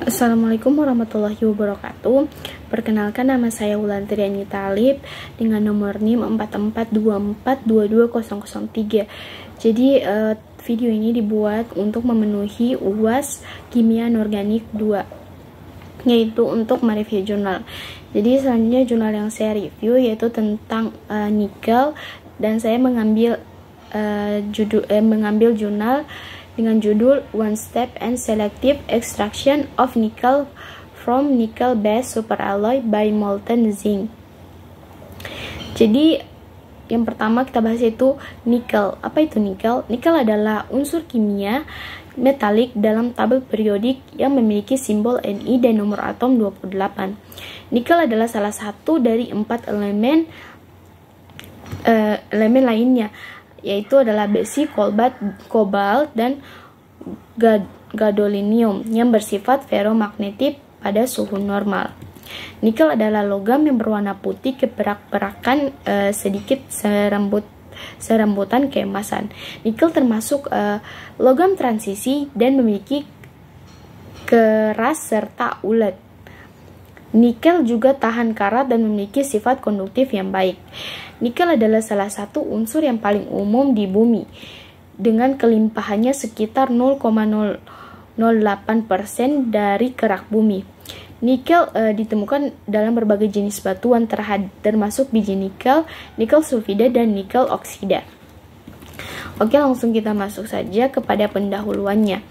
Assalamualaikum warahmatullahi wabarakatuh. Perkenalkan, nama saya Wulan Triani Talib dengan nomor NIM 4424222003. Jadi video ini dibuat untuk memenuhi UAS Kimia Anorganik 2, yaitu untuk mereview jurnal. Jadi selanjutnya jurnal yang saya review yaitu tentang nikel, dan saya mengambil jurnal dengan judul One Step and Selective Extraction of Nickel from Nickel-Based Superalloy by Molten Zinc. Jadi yang pertama kita bahas itu nikel. Apa itu nikel? Nikel adalah unsur kimia metalik dalam tabel periodik yang memiliki simbol Ni dan nomor atom 28. Nikel adalah salah satu dari 4 elemen lainnya, yaitu adalah besi, kobalt, dan gadolinium yang bersifat ferromagnetik pada suhu normal. Nikel adalah logam yang berwarna putih keperak-perakan sedikit serembutan keemasan. Nikel termasuk logam transisi dan memiliki keras serta ulet. Nikel juga tahan karat dan memiliki sifat konduktif yang baik. Nikel adalah salah satu unsur yang paling umum di bumi, dengan kelimpahannya sekitar 0,008% dari kerak bumi. Nikel ditemukan dalam berbagai jenis batuan termasuk biji nikel, nikel sulfida, dan nikel oksida. Oke, langsung kita masuk saja kepada pendahuluannya,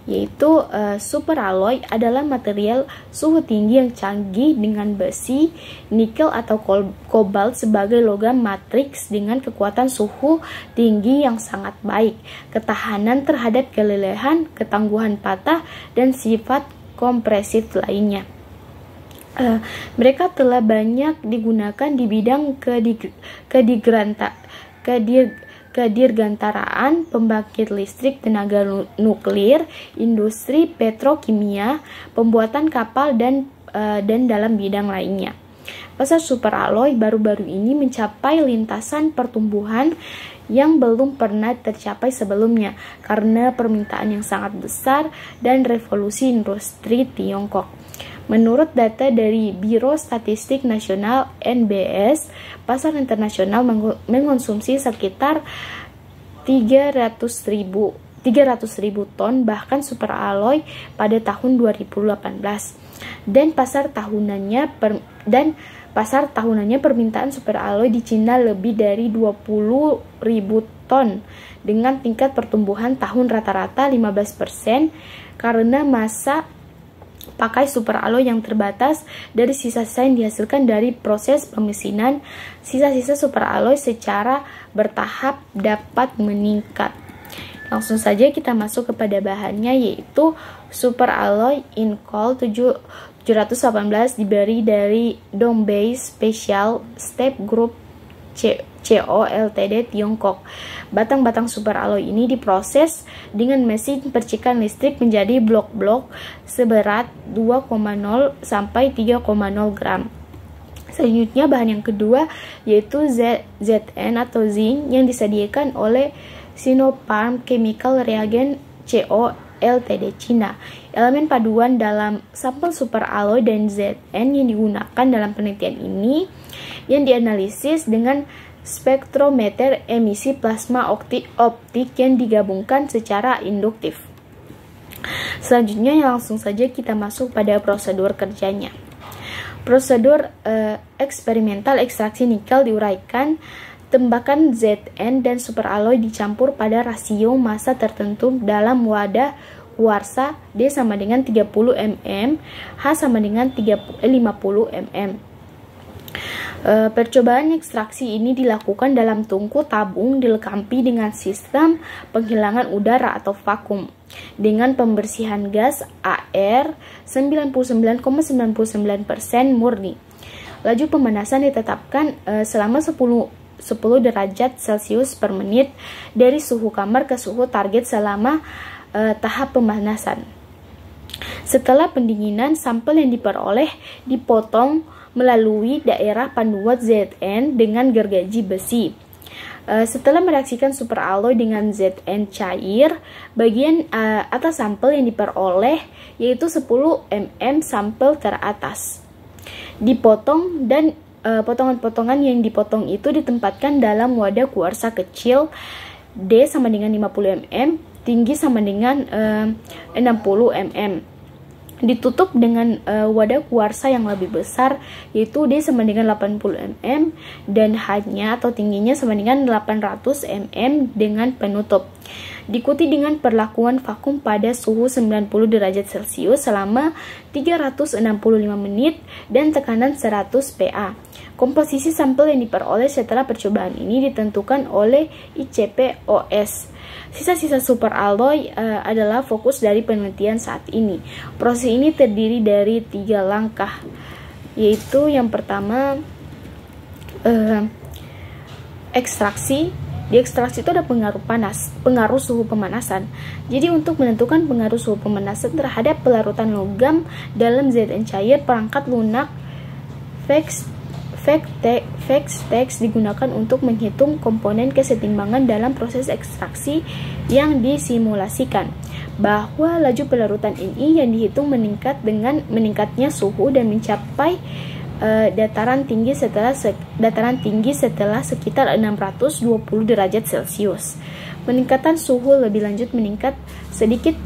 yaitu superalloy adalah material suhu tinggi yang canggih dengan besi, nikel atau kobalt sebagai logam matriks dengan kekuatan suhu tinggi yang sangat baik, ketahanan terhadap kelelahan, ketangguhan patah, dan sifat kompresif lainnya. Mereka telah banyak digunakan di bidang kedirgantaraan, pembangkit listrik tenaga nuklir, industri petrokimia, pembuatan kapal, dan dalam bidang lainnya. Pasar superalloy baru-baru ini mencapai lintasan pertumbuhan yang belum pernah tercapai sebelumnya karena permintaan yang sangat besar dan revolusi industri Tiongkok. Menurut data dari Biro Statistik Nasional (NBS), pasar internasional mengonsumsi sekitar 300.000 ton bahkan superalloy pada tahun 2018, dan pasar tahunannya permintaan superalloy di Cina lebih dari 20.000 ton dengan tingkat pertumbuhan tahun rata-rata 15% karena masa pakai superalloy yang terbatas dari sisa-sisa yang dihasilkan dari proses pemesinan. Sisa-sisa superalloy secara bertahap dapat meningkat. Langsung saja kita masuk kepada bahannya, yaitu superalloy Inconel 718 diberi dari Dongbei Special Step Group CO Ltd Tiongkok. Batang-batang superalloy ini diproses dengan mesin percikan listrik menjadi blok-blok seberat 2,0 sampai 3,0 gram. Selanjutnya bahan yang kedua yaitu Zn atau zinc yang disediakan oleh Sinopharm Chemical Reagent CO Ltd Cina. Elemen paduan dalam sampel superalloy dan Zn yang digunakan dalam penelitian ini yang dianalisis dengan spektrometer emisi plasma optik yang digabungkan secara induktif. Selanjutnya langsung saja kita masuk pada prosedur kerjanya. Prosedur eksperimental ekstraksi nikel diuraikan. Tembakan Zn dan superalloy dicampur pada rasio massa tertentu dalam wadah kuarsa. D sama dengan 30 mm, H sama dengan 50 mm. Percobaan ekstraksi ini dilakukan dalam tungku tabung dilengkapi dengan sistem penghilangan udara atau vakum dengan pembersihan gas AR 99,99% murni. Laju pemanasan ditetapkan selama 10 derajat Celcius per menit dari suhu kamar ke suhu target selama tahap pemanasan. Setelah pendinginan, sampel yang diperoleh dipotong melalui daerah panduan Zn dengan gergaji besi. Setelah mereaksikan superalloy dengan Zn cair, bagian atas sampel yang diperoleh yaitu 10 mm sampel teratas dipotong, dan potongan-potongan yang dipotong itu ditempatkan dalam wadah kuarsa kecil D sama dengan 50 mm, tinggi sama dengan 60 mm. Ditutup dengan wadah kuarsa yang lebih besar yaitu D sama dengan 80 mm dan H-nya atau tingginya sama dengan 800 mm dengan penutup. Diikuti dengan perlakuan vakum pada suhu 90 derajat Celcius selama 365 menit dan tekanan 100 PA. Komposisi sampel yang diperoleh setelah percobaan ini ditentukan oleh ICP-OS. Sisa-sisa superalloy adalah fokus dari penelitian saat ini. Proses ini terdiri dari 3 langkah, yaitu yang pertama ekstraksi. Di ekstraksi itu ada pengaruh suhu pemanasan. Jadi untuk menentukan pengaruh suhu pemanasan terhadap pelarutan logam dalam Zn cair, perangkat lunak Vectex digunakan untuk menghitung komponen kesetimbangan dalam proses ekstraksi yang disimulasikan, bahwa laju pelarutan Ni yang dihitung meningkat dengan meningkatnya suhu dan mencapai dataran tinggi setelah sekitar 620 derajat Celcius. Peningkatan suhu lebih lanjut meningkat sedikit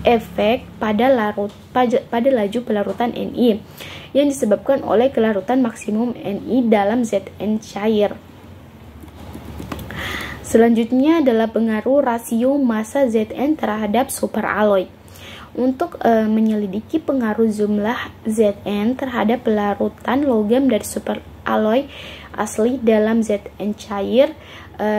efek pada laju pelarutan Ni yang disebabkan oleh kelarutan maksimum Ni dalam Zn cair. Selanjutnya adalah pengaruh rasio massa Zn terhadap superalloy. Untuk menyelidiki pengaruh jumlah Zn terhadap pelarutan logam dari superalloy asli dalam Zn cair,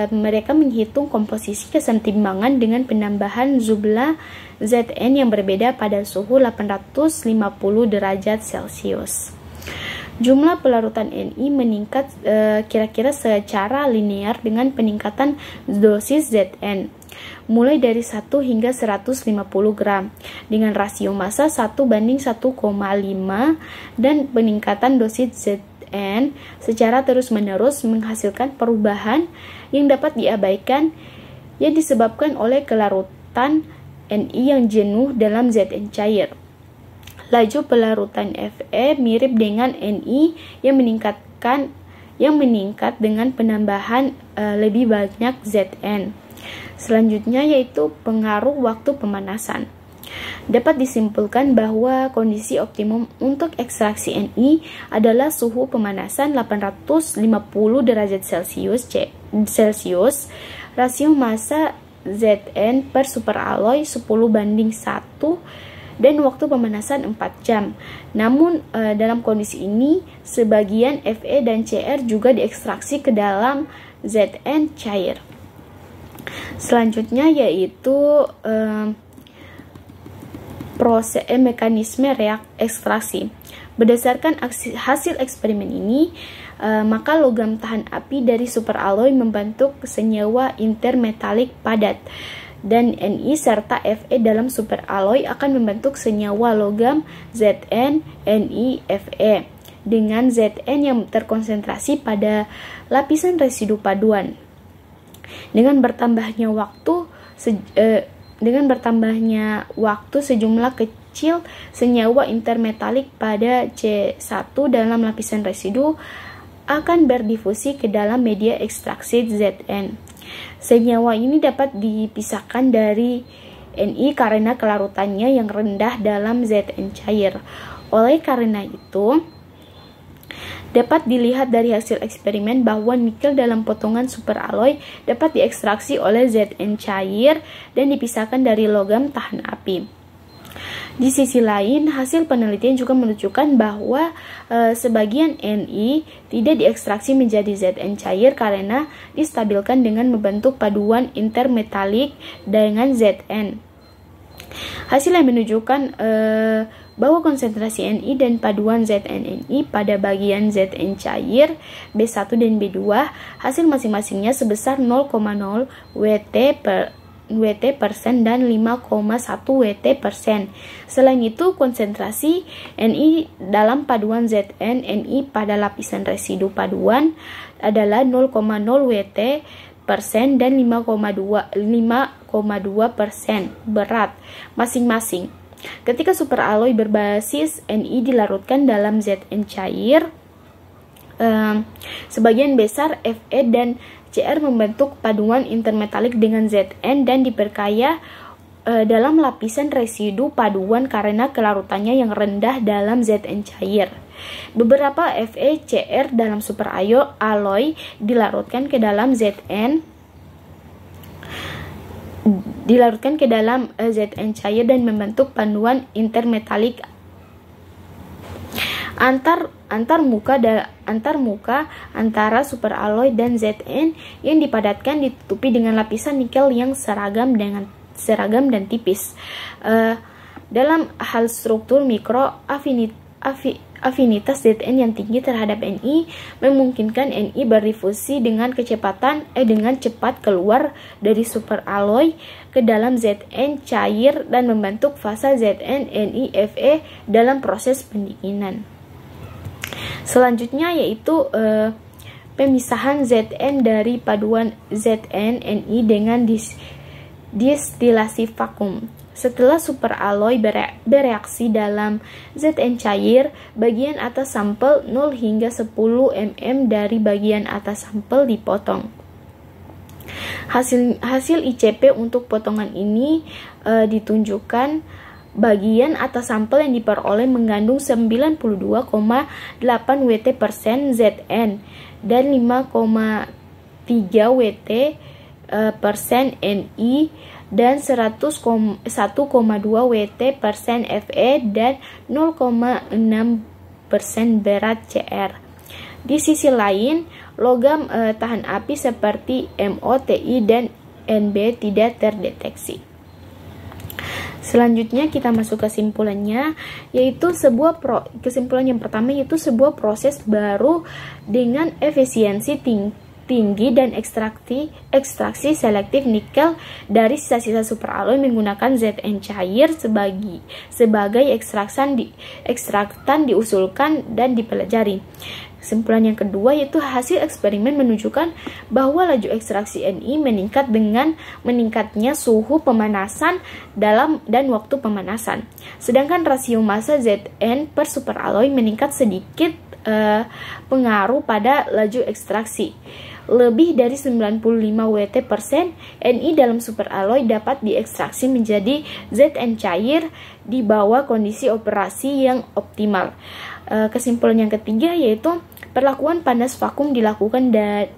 mereka menghitung komposisi kesetimbangan dengan penambahan jumlah Zn yang berbeda pada suhu 850 derajat Celcius. Jumlah pelarutan Ni meningkat kira-kira secara linear dengan peningkatan dosis Zn, mulai dari 1 hingga 150 gram, dengan rasio massa 1:1,5 dan peningkatan dosis Zn secara terus-menerus menghasilkan perubahan yang dapat diabaikan yang disebabkan oleh kelarutan Ni yang jenuh dalam Zn cair. Laju pelarutan Fe mirip dengan Ni yang meningkat dengan penambahan lebih banyak Zn. Selanjutnya yaitu pengaruh waktu pemanasan. Dapat disimpulkan bahwa kondisi optimum untuk ekstraksi Ni adalah suhu pemanasan 850 derajat Celcius, rasio massa Zn per superalloy 10:1, dan waktu pemanasan 4 jam. Namun dalam kondisi ini sebagian Fe dan Cr juga diekstraksi ke dalam Zn cair. Selanjutnya yaitu mekanisme ekstraksi. Berdasarkan hasil eksperimen ini, maka logam tahan api dari superalloy membentuk senyawa intermetalik padat, dan Ni serta Fe dalam superalloy akan membentuk senyawa logam Zn, Ni, Fe dengan Zn yang terkonsentrasi pada lapisan residu paduan. Dengan bertambahnya waktu sejumlah kecil senyawa intermetalik pada C1 dalam lapisan residu akan berdifusi ke dalam media ekstraksi Zn. Senyawa ini dapat dipisahkan dari Ni karena kelarutannya yang rendah dalam Zn cair. Oleh karena itu, dapat dilihat dari hasil eksperimen bahwa nikel dalam potongan superalloy dapat diekstraksi oleh Zn cair dan dipisahkan dari logam tahan api. Di sisi lain, hasil penelitian juga menunjukkan bahwa sebagian Ni tidak diekstraksi menjadi Zn cair karena distabilkan dengan membentuk paduan intermetalik dengan Zn. Hasil yang menunjukkan bahwa konsentrasi Ni dan paduan Zn-Ni pada bagian Zn cair B1 dan B2 hasil masing-masingnya sebesar 0,0 Wt% dan 5,1 Wt%. Selain itu, konsentrasi Ni dalam paduan Zn-Ni pada lapisan residu paduan adalah 0,0 Wt dan 5,2% berat masing-masing. Ketika superalloy berbasis Ni dilarutkan dalam Zn cair, sebagian besar Fe dan Cr membentuk paduan intermetalik dengan Zn dan diperkaya dalam lapisan residu paduan karena kelarutannya yang rendah dalam Zn cair. Beberapa Fe, Cr dalam superalloy dilarutkan ke dalam Zn cair dan membentuk paduan intermetalik antar muka antara superalloy dan Zn yang dipadatkan ditutupi dengan lapisan nikel yang seragam dan tipis. Dalam hal struktur mikro, afinitas Zn yang tinggi terhadap Ni memungkinkan Ni berdifusi dengan cepat keluar dari superalloy ke dalam Zn cair dan membentuk fasa Zn Ni Fe dalam proses pendinginan. Selanjutnya yaitu pemisahan Zn dari paduan Zn Ni dengan distilasi vakum. Setelah superalloy bereaksi dalam Zn cair, bagian atas sampel 0 hingga 10 mm dari bagian atas sampel dipotong. Hasil ICP untuk potongan ini ditunjukkan. Bagian atas sampel yang diperoleh mengandung 92,8 Wt% Zn dan 5,3 Wt% Ni dan 101,2 Wt% Fe dan 0,6% berat Cr. Di sisi lain, logam tahan api seperti Mo, Ti, dan Nb tidak terdeteksi. Selanjutnya kita masuk kesimpulannya, yaitu kesimpulan yang pertama yaitu sebuah proses baru dengan efisiensi tinggi dan ekstraksi selektif nikel dari sisa-sisa superalloy menggunakan Zn cair sebagai ekstraktan diusulkan dan dipelajari. Kesimpulan yang kedua yaitu hasil eksperimen menunjukkan bahwa laju ekstraksi Ni meningkat dengan meningkatnya suhu pemanasan dan waktu pemanasan. Sedangkan rasio massa Zn per superalloy meningkat sedikit pengaruh pada laju ekstraksi. Lebih dari 95 Wt% Ni dalam superalloy dapat diekstraksi menjadi Zn cair di bawah kondisi operasi yang optimal. Kesimpulan yang ketiga yaitu perlakuan panas vakum dilakukan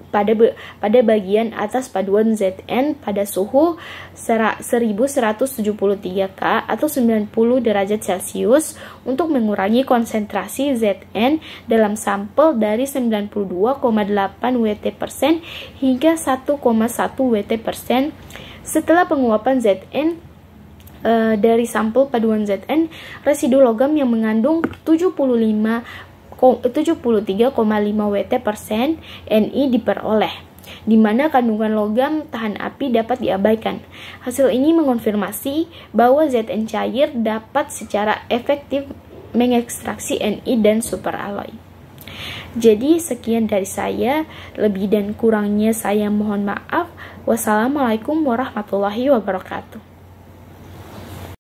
pada bagian atas paduan Zn pada suhu 1173 K atau 90 derajat Celcius untuk mengurangi konsentrasi Zn dalam sampel dari 92,8 Wt% hingga 1,1 Wt%. Setelah penguapan Zn dari sampel paduan Zn, residu logam yang mengandung 73,5 Wt% Ni diperoleh, di mana kandungan logam tahan api dapat diabaikan. Hasil ini mengonfirmasi bahwa Zn cair dapat secara efektif mengekstraksi Ni dan superalloy. Jadi sekian dari saya, lebih dan kurangnya saya mohon maaf. Wassalamualaikum warahmatullahi wabarakatuh.